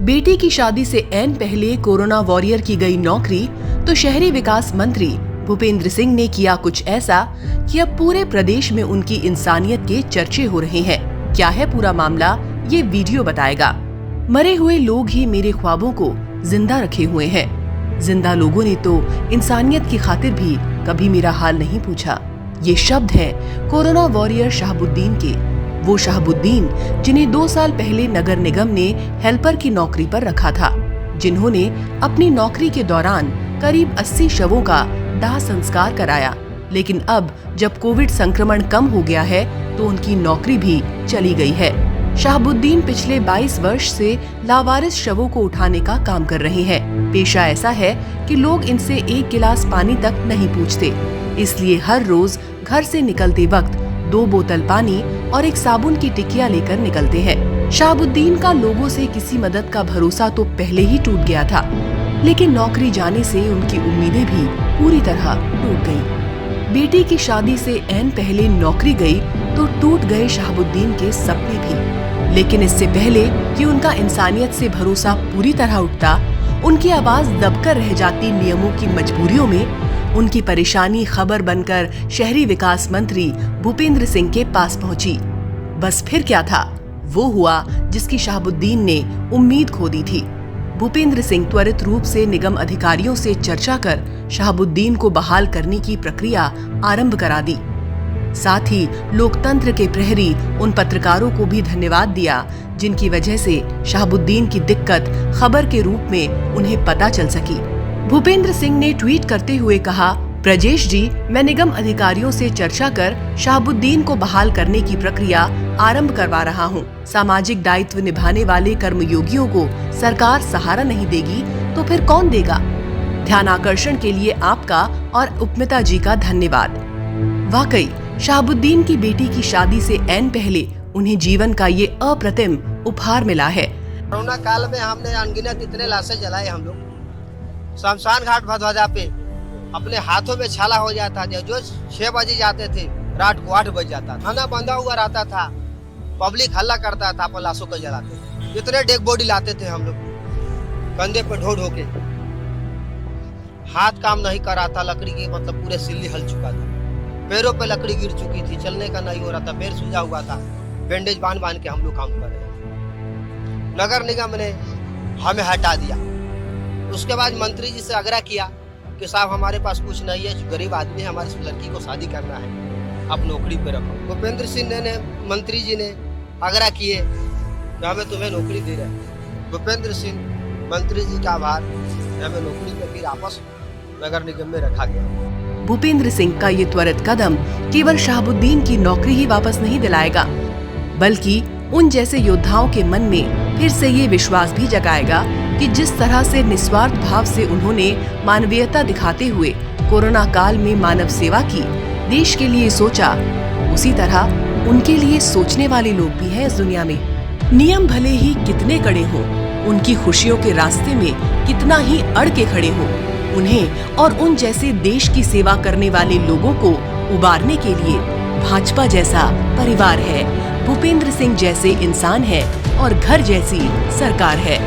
बेटी की शादी से ऐन पहले कोरोना वॉरियर की गई नौकरी तो शहरी विकास मंत्री भूपेंद्र सिंह ने किया कुछ ऐसा कि अब पूरे प्रदेश में उनकी इंसानियत के चर्चे हो रहे हैं। क्या है पूरा मामला, ये वीडियो बताएगा। मरे हुए लोग ही मेरे ख्वाबों को जिंदा रखे हुए हैं। जिंदा लोगों ने तो इंसानियत की खातिर भी कभी मेरा हाल नहीं पूछा। ये शब्द हैं कोरोना वॉरियर शहाबुद्दीन के। वो शहाबुद्दीन जिन्हें 2 साल पहले नगर निगम ने हेल्पर की नौकरी पर रखा था, जिन्होंने अपनी नौकरी के दौरान करीब 80 शवों का दाह संस्कार कराया। लेकिन अब जब कोविड संक्रमण कम हो गया है तो उनकी नौकरी भी चली गई है। शहाबुद्दीन पिछले 22 वर्ष से लावारिस शवों को उठाने का काम कर रहे हैं। पेशा ऐसा है कि लोग इनसे 1 गिलास पानी तक नहीं पूछते, इसलिए हर रोज घर से निकलते वक्त 2 बोतल पानी और एक साबुन की टिकिया लेकर निकलते हैं। शहाबुद्दीन का लोगों से किसी मदद का भरोसा तो पहले ही टूट गया था, लेकिन नौकरी जाने से उनकी उम्मीदें भी पूरी तरह टूट गई। बेटी की शादी से ऐन पहले नौकरी गई तो टूट गए शहाबुद्दीन के सपने भी। लेकिन इससे पहले कि उनका इंसानियत से भरोसा पूरी तरह उठता, उनकी आवाज दबकर रह जाती नियमों की मजबूरियों में, उनकी परेशानी खबर बनकर शहरी विकास मंत्री भूपेंद्र सिंह के पास पहुंची। बस फिर क्या था, वो हुआ जिसकी शहाबुद्दीन ने उम्मीद खो दी थी। भूपेंद्र सिंह त्वरित रूप से निगम अधिकारियों से चर्चा कर शहाबुद्दीन को बहाल करने की प्रक्रिया आरंभ करा दी। साथ ही लोकतंत्र के प्रहरी उन पत्रकारों को भी धन्यवाद दिया जिनकी वजह से शहाबुद्दीन की दिक्कत खबर के रूप में उन्हें पता चल सकी। भूपेंद्र सिंह ने ट्वीट करते हुए कहा, ब्रजेश जी, मैं निगम अधिकारियों से चर्चा कर शहाबुद्दीन को बहाल करने की प्रक्रिया आरंभ करवा रहा हूँ। सामाजिक दायित्व निभाने वाले कर्मयोगियों को सरकार सहारा नहीं देगी तो फिर कौन देगा। ध्यानाकर्षण के लिए आपका और उपमिता जी का धन्यवाद। वाकई शहाबुद्दीन की बेटी की शादी से ऐन पहले उन्हें जीवन का ये अप्रतिम उपहार मिला है। कोरोना काल में हमने अनगिनत इतने लाशें जलाए। हम लोग शमशान घाट भदभदा पे अपने हाथों में छाला हो जाता था। जो 6 बजे जाते थे, रात को 8 बज जाता था। खाना बंधा हुआ रहता था, पब्लिक हल्ला करता था, अपन लाशों को जलाते थे। इतने डेड बॉडी लाते थे हम लोग, कंधे पर ढो ढो के। हाथ काम नहीं कर रहा था, लकड़ी की मतलब पूरे सिल्ली हल चुका था। पैरों पे लकड़ी गिर चुकी थी, चलने का नहीं हो रहा था, पैर सूजा हुआ था। बैंडेज बांध बांध के हम लोग काम कर रहे थे। नगर निगम ने हमें हटा दिया। उसके बाद मंत्री जी से आग्रह किया कि साहब हमारे पास कुछ नहीं है, गरीब आदमी है, हमारी लड़की को शादी करना है, आप नौकरी पे रखो। भूपेंद्र सिंह ने मंत्री जी ने आग्रह किए कि हमें तुम्हें नौकरी दे रहे हैं। भूपेंद्र सिंह मंत्री जी का आभार, हमें नौकरी पे फिर आपस नगर निगम में रखा गया। भूपेंद्र सिंह का ये त्वरित कदम केवल शहाबुद्दीन की नौकरी ही वापस नहीं दिलाएगा, बल्कि उन जैसे योद्धाओं के मन में फिर से ये विश्वास भी जगाएगा कि जिस तरह से निस्वार्थ भाव से उन्होंने मानवीयता दिखाते हुए कोरोना काल में मानव सेवा की, देश के लिए सोचा, उसी तरह उनके लिए सोचने वाले लोग भी हैं इस दुनिया में। नियम भले ही कितने कड़े हों, उनकी खुशियों के रास्ते में कितना ही अड़ के खड़े हों, उन्हें और उन जैसे देश की सेवा करने वाले लोगों को उबारने के लिए भाजपा जैसा परिवार है, भूपेंद्र सिंह जैसे इंसान है और घर जैसी सरकार है।